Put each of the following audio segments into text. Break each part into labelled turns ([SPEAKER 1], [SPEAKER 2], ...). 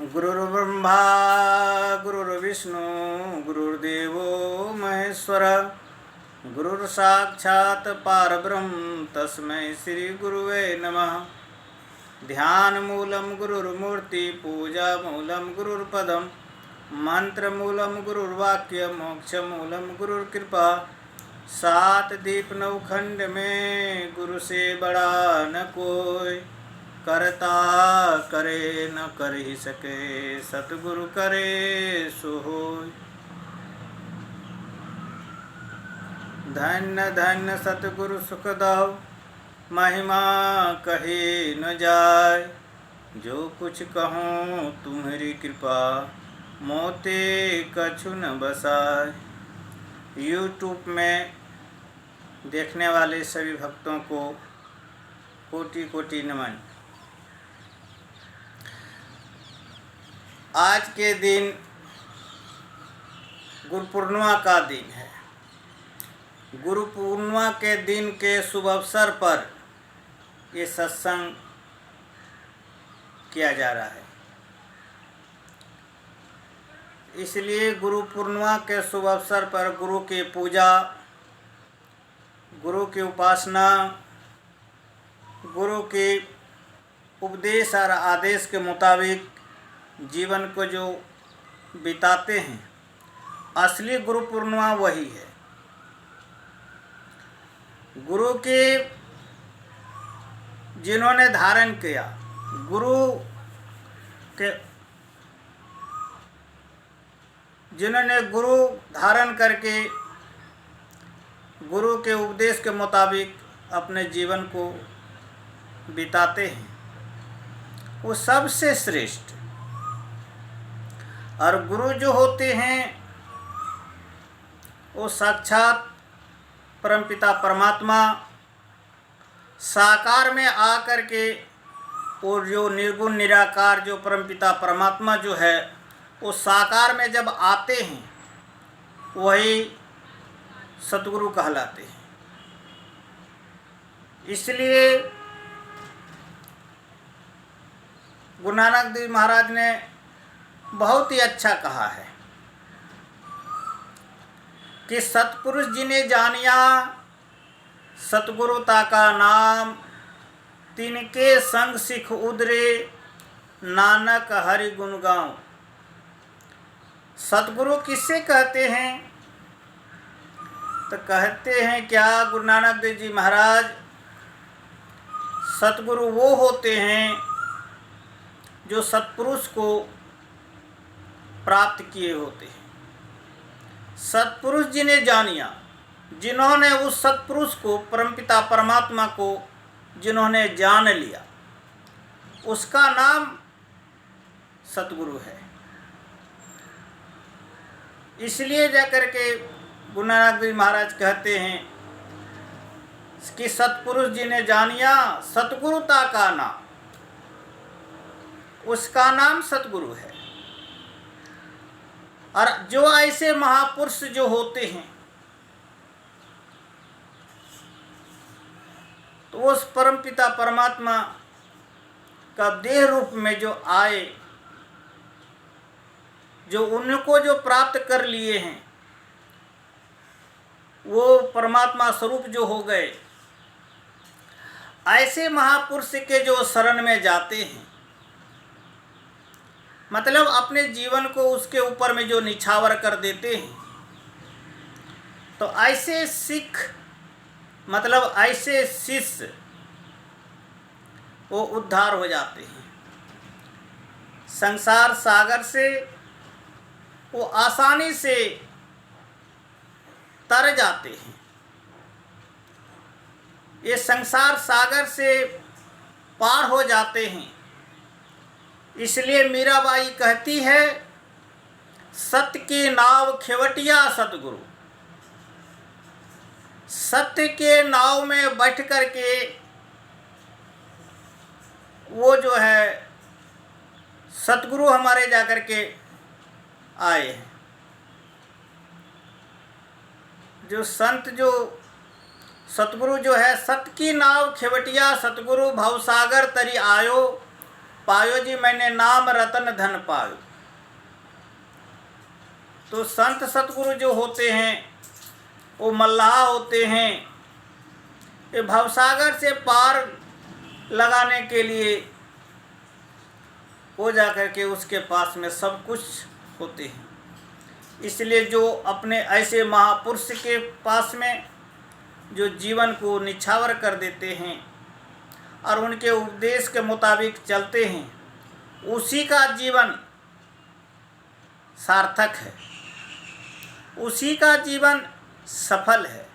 [SPEAKER 1] गुरुर्ब्रह्मा गुरुर्विष्णु गुरुर्देवो महेश्वर गुरुर्साक्षात् परब्रह्म तस्मै श्री गुरुवे नमः। ध्यानमूलं गुरुर्मूर्ति पूजामूलं गुरुर्पदं मंत्रमूलं गुरुर्वाक्य मोक्षमूलं गुरुर्कृपा। सात दीप नवखंड में गुरु से बड़ा न कोई, करता करे न कर ही सके सतगुरु करे सो होय। धन्य धन्य सतगुरु सुखदाव महिमा कहे न जाय। जो कुछ कहूँ तुम्हारी कृपा मोते कछु न बसाय। यूट्यूब में देखने वाले सभी भक्तों को कोटि कोटि नमन। आज के दिन गुरु पूर्णिमा का दिन है। गुरु पूर्णिमा के दिन के शुभ अवसर पर ये सत्संग किया जा रहा है। इसलिए गुरु पूर्णिमा के शुभ अवसर पर गुरु की पूजा, गुरु की उपासना, गुरु के उपदेश और आदेश के मुताबिक जीवन को जो बिताते हैं, असली गुरु पूर्णिमा वही है। गुरु के जिन्होंने धारण किया, गुरु के जिन्होंने गुरु धारण करके गुरु के उपदेश के मुताबिक अपने जीवन को बिताते हैं, वो सबसे श्रेष्ठ। और गुरु जो होते हैं वो साक्षात परमपिता परमात्मा साकार में आकर के, और जो निर्गुण निराकार जो परमपिता परमात्मा जो है वो साकार में जब आते हैं वही सतगुरु कहलाते हैं। इसलिए गुरु नानक देव महाराज ने बहुत ही अच्छा कहा है कि सतपुरुष जिन्हें जानिया सतगुरुता का नाम, तिनके संग सिख उदरे नानक हरि गुण गाऊं। सतगुरु किससे कहते हैं? तो कहते हैं क्या गुरु नानक देव जी महाराज, सतगुरु वो होते हैं जो सतपुरुष को प्राप्त किए होते हैं। सतपुरुष जिन्हें जानिया, जिन्होंने उस सतपुरुष को, परमपिता परमात्मा को जिन्होंने जान लिया, उसका नाम सतगुरु है। इसलिए जाकर के गुरु नानक देव महाराज कहते हैं कि सतपुरुष जिन्हें जानिया सतगुरुता का नाम, उसका नाम सतगुरु है। और जो ऐसे महापुरुष जो होते हैं तो उस परमपिता परमात्मा का देह रूप में जो आए, जो उनको जो प्राप्त कर लिए हैं, वो परमात्मा स्वरूप जो हो गए, ऐसे महापुरुष के जो शरण में जाते हैं, मतलब अपने जीवन को उसके ऊपर में जो निछावर कर देते हैं, तो ऐसे सिख, मतलब ऐसे शिष्य वो उद्धार हो जाते हैं। संसार सागर से वो आसानी से तर जाते हैं। ये संसार सागर से पार हो जाते हैं। इसलिए मीराबाई कहती है, सत्य की नाव खेवटिया सतगुरु। सत्य के नाव में बैठ कर के वो जो है सतगुरु हमारे जाकर के आए हैं। जो संत, जो सतगुरु जो है, सत्य की नाव खेवटिया सतगुरु भवसागर तरी आयो। पायो जी मैंने नाम रतन धन पायो। तो संत सतगुरु जो होते हैं वो मल्लाह होते हैं। ये भवसागर से पार लगाने के लिए वो जाकर के उसके पास में सब कुछ होते हैं। इसलिए जो अपने ऐसे महापुरुष के पास में जो जीवन को निछावर कर देते हैं और उनके उपदेश के मुताबिक चलते हैं, उसी का जीवन सार्थक है, उसी का जीवन सफल है।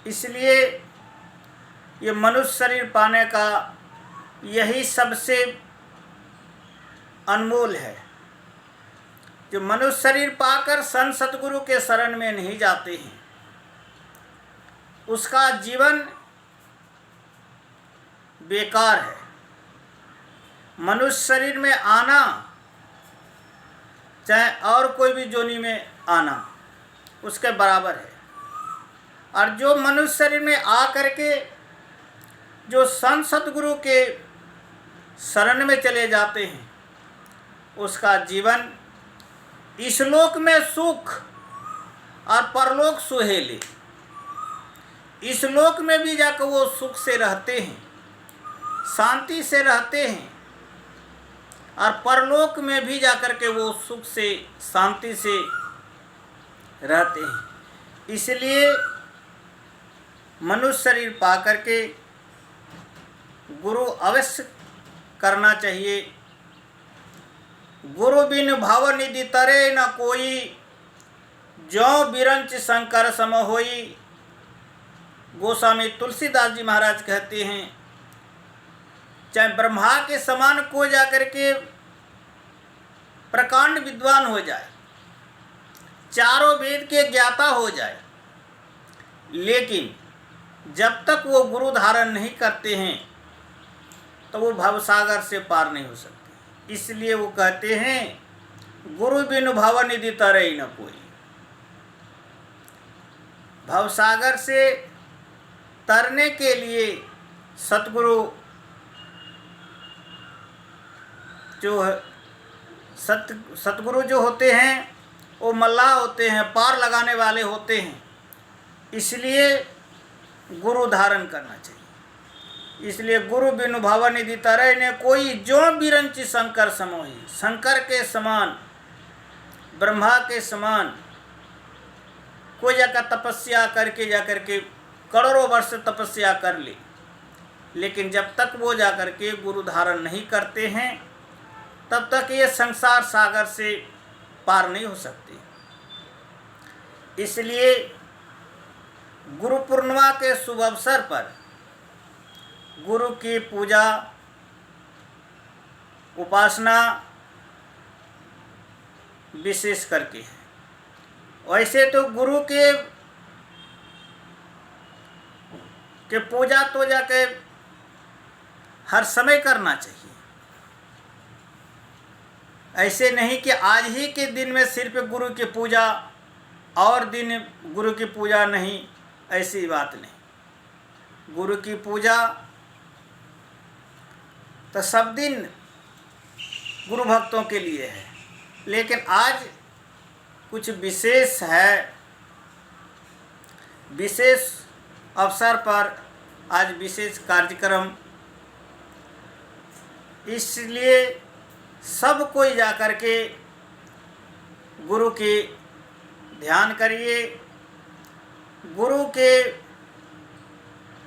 [SPEAKER 1] इसलिए ये मनुष्य शरीर पाने का यही सबसे अनमोल है। जो मनुष्य शरीर पाकर संत सतगुरु के शरण में नहीं जाते हैं, उसका जीवन बेकार है। मनुष्य शरीर में आना, चाहे और कोई भी जोनी में आना, उसके बराबर है। और जो मनुष्य शरीर में आ करके जो संत सतगुरु के शरण में चले जाते हैं, उसका जीवन इस लोक में सुख और परलोक सुहेले। इस लोक में भी जाकर वो सुख से रहते हैं, शांति से रहते हैं, और परलोक में भी जाकर के वो सुख से शांति से रहते हैं। इसलिए मनुष्य शरीर पा करके गुरु अवश्य करना चाहिए। गुरु बिन भाव निधि तरे न कोई, ज्यों बिरंच शंकर सम होई। गोस्वामी तुलसीदास जी महाराज कहते हैं, चाहे ब्रह्मा के समान को जाकर के प्रकांड विद्वान हो जाए, चारों वेद के ज्ञाता हो जाए, लेकिन जब तक वो गुरु धारण नहीं करते हैं तो वो भवसागर से पार नहीं हो सकते। इसलिए वो कहते हैं गुरु बिन भव निधि तरे न कोई। भवसागर से तरने के लिए सतगुरु जो है, सतगुरु जो होते हैं वो मल्लाह होते हैं, पार लगाने वाले होते हैं। इसलिए गुरु धारण करना चाहिए। इसलिए गुरु बिनु भाव निधि तरे ने कोई, जो बिरंची शंकर समोही। शंकर के समान, ब्रह्मा के समान कोई जाकर तपस्या करके जाकर के करोड़ों वर्ष तपस्या कर ले, लेकिन जब तक वो जाकर के गुरु धारण नहीं करते हैं तब तक ये संसार सागर से पार नहीं हो सकते। इसलिए गुरु पूर्णिमा के शुभ अवसर पर गुरु की पूजा उपासना विशेष करके है। वैसे तो गुरु के पूजा तो जाके हर समय करना चाहिए। ऐसे नहीं कि आज ही के दिन में सिर्फ गुरु की पूजा और दिन गुरु की पूजा नहीं, ऐसी बात नहीं। गुरु की पूजा तो सब दिन गुरु भक्तों के लिए है, लेकिन आज कुछ विशेष है। विशेष अवसर पर आज विशेष कार्यक्रम, इसलिए सब कोई जाकर के गुरु के ध्यान करिए, गुरु के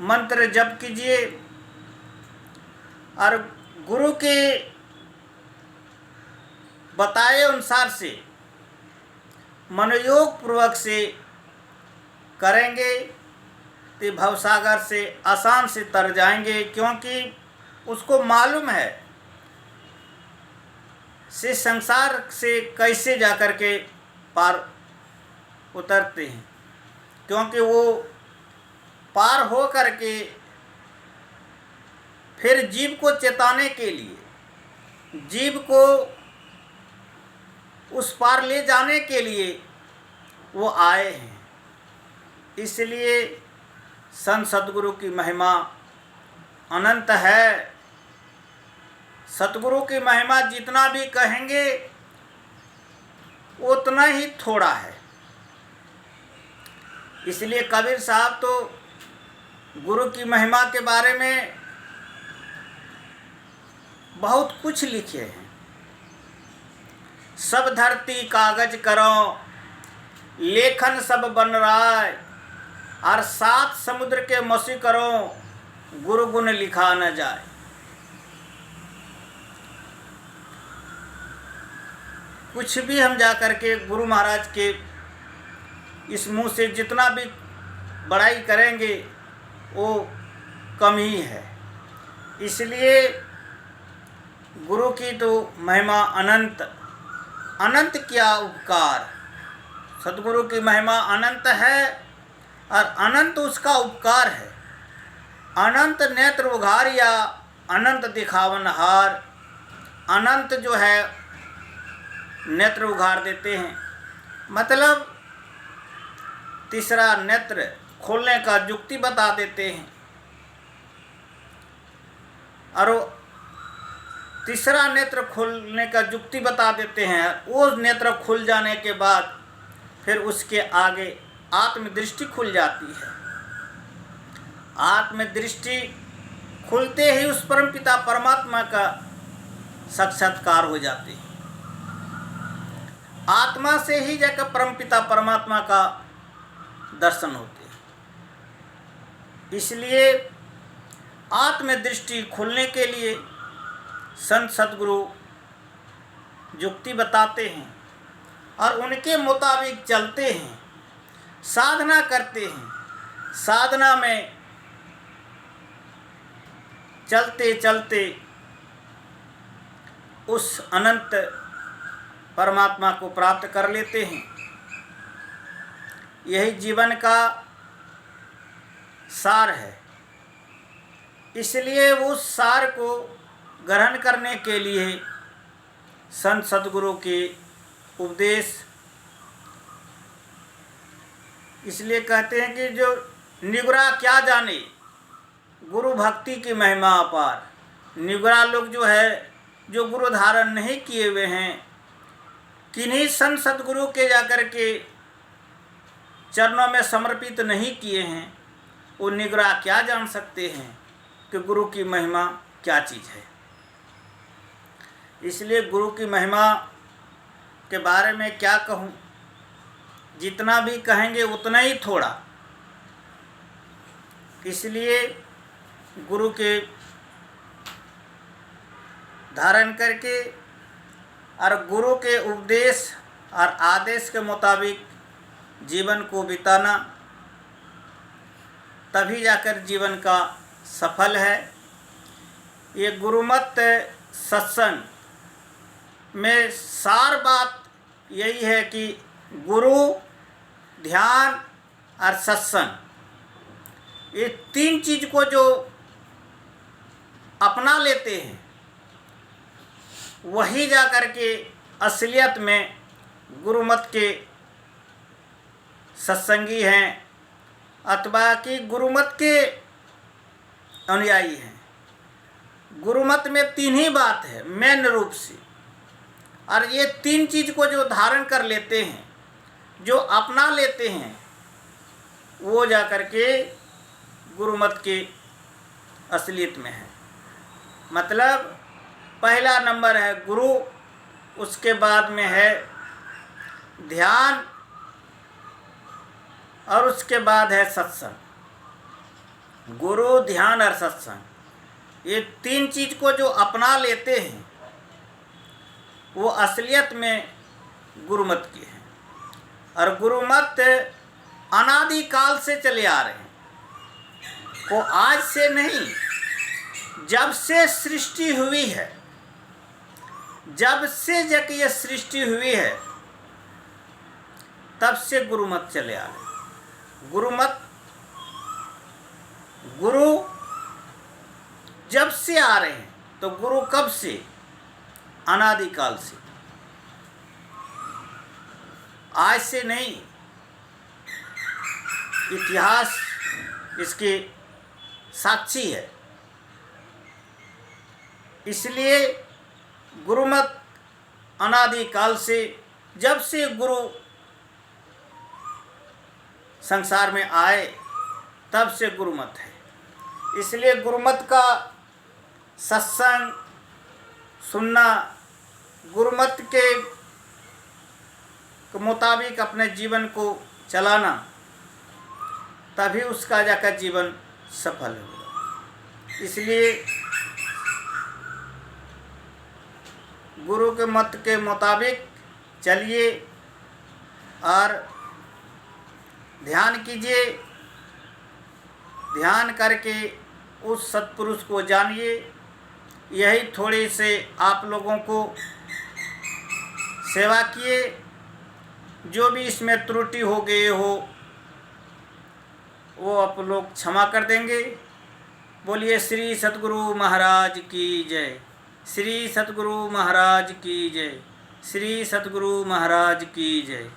[SPEAKER 1] मंत्र जप कीजिए और गुरु के बताए अनुसार से मनोयोग पूर्वक से करेंगे तो भवसागर से आसान से तर जाएंगे, क्योंकि उसको मालूम है से संसार से कैसे जाकर के पार उतरते हैं। क्योंकि वो पार हो करके फिर जीव को चेताने के लिए, जीव को उस पार ले जाने के लिए वो आए हैं। इसलिए संत सद्गुरु की महिमा अनंत है। सतगुरु की महिमा जितना भी कहेंगे उतना ही थोड़ा है। इसलिए कबीर साहब तो गुरु की महिमा के बारे में बहुत कुछ लिखे हैं। सब धरती कागज करो, लेखन सब बन रहा है, और 7 समुद्र के मसी करो, गुरु गुण लिखा न जाए। कुछ भी हम जा कर के गुरु महाराज के इस मुंह से जितना भी बड़ाई करेंगे वो कम ही है। इसलिए गुरु की तो महिमा अनंत, अनंत क्या उपकार। सतगुरु की महिमा अनंत है और अनंत उसका उपकार है। अनंत नेत्र उघारिया, अनंत दिखावन हार। अनंत जो है नेत्र उघार देते हैं, मतलब तीसरा नेत्र खोलने का युक्ति बता देते हैं। और तीसरा नेत्र खोलने का युक्ति बता देते हैं। वो नेत्र खुल जाने के बाद फिर उसके आगे आत्मदृष्टि खुल जाती है। आत्मदृष्टि खुलते ही उस परमपिता परमात्मा का साक्षात्कार हो जाते हैं। आत्मा से ही जाकर परमपिता परमात्मा का दर्शन होते हैं। इसलिए आत्मदृष्टि खुलने के लिए संत सद्गुरु युक्ति बताते हैं और उनके मुताबिक चलते हैं, साधना करते हैं। साधना में चलते चलते उस अनंत परमात्मा को प्राप्त कर लेते हैं। यही जीवन का सार है। इसलिए उस सार को ग्रहण करने के लिए संत सद्गुरु के उपदेश, इसलिए कहते हैं कि जो निगुरा क्या जाने, गुरु भक्ति की महिमा अपार। निगुरा लोग जो है, जो गुरु धारण नहीं किए हुए हैं, किन्हीं संत सद्गुरु के जाकर के चरणों में समर्पित नहीं किए हैं, वो निगुरा क्या जान सकते हैं कि गुरु की महिमा क्या चीज़ है। इसलिए गुरु की महिमा के बारे में क्या कहूँ, जितना भी कहेंगे उतना ही थोड़ा। इसलिए गुरु के धारण करके और गुरु के उपदेश और आदेश के मुताबिक जीवन को बिताना, तभी जाकर जीवन का सफल है। ये गुरुमत सत्संग में सार बात यही है कि गुरु, ध्यान और सत्संग, ये 3 चीज़ को जो अपना लेते हैं वही जा कर के असलियत में गुरुमत के सत्संगी हैं अथवा कि गुरुमत के अनुयायी हैं। गुरुमत में 3 ही बात है मेन रूप से, और ये 3 चीज़ को जो धारण कर लेते हैं, जो अपना लेते हैं, वो जा कर के गुरुमत के असलियत में है। मतलब पहला नंबर है गुरु, उसके बाद में है ध्यान और उसके बाद है सत्संग। गुरु, ध्यान और सत्संग, ये 3 चीज़ को जो अपना लेते हैं वो असलियत में गुरुमत की है। और गुरुमत अनादिकाल से चले आ रहे हैं, वो आज से नहीं, जब से सृष्टि हुई है, जब से जब ये सृष्टि हुई है तब से गुरुमत चले आ रहे। गुरुमत, गुरु जब से आ रहे हैं, तो गुरु कब से? अनादिकाल से, आज से नहीं। इतिहास इसके साक्षी है। इसलिए गुरुमत अनादिकाल से, जब से गुरु संसार में आए तब से गुरुमत है। इसलिए गुरुमत का सत्संग सुनना, गुरुमत के मुताबिक अपने जीवन को चलाना, तभी उसका जाकर जीवन सफल होगा। इसलिए गुरु के मत के मुताबिक चलिए और ध्यान कीजिए, ध्यान करके उस सत्पुरुष को जानिए। यही थोड़े से आप लोगों को सेवा किए, जो भी इसमें त्रुटि हो गए हो वो आप लोग क्षमा कर देंगे। बोलिए श्री सतगुरु महाराज की जय, श्री सतगुरु महाराज की जय, श्री सतगुरु महाराज की जय।